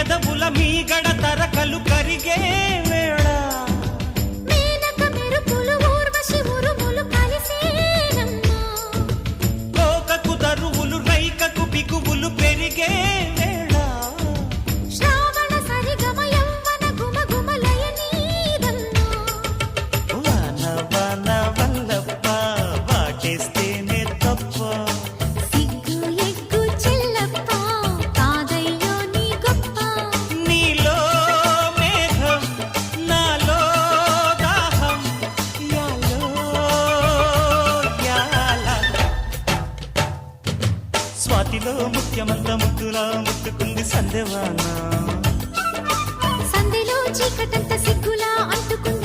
పెదవుల మీగడ తరకలు కరిగే వేళ మేనక మెరుపులు ఊర్వశి ఉరుములు కలిసేనమ్మా కోకకు దరువులు రైకకు బిగువులు పెరిగే వేళ శ్రావణ సరిగమ యవ్వన గుమ గుమలయ నీదమ్మా వాన వాన వల్లప్ప వాటేస్తేనే తప్ప సిగ్గు ఎగ్గు చెల్లప్ప కాదయ్యో నీ గొప్ప నీలో మేఘం నాలో దాహం యాలో యాల స్వాతిలో ముఖ్యమంత ముద్దులా ముట్టుకుంది సందెవాన సంధిలో చీకటంత సిగ్గులా అంటుకుంది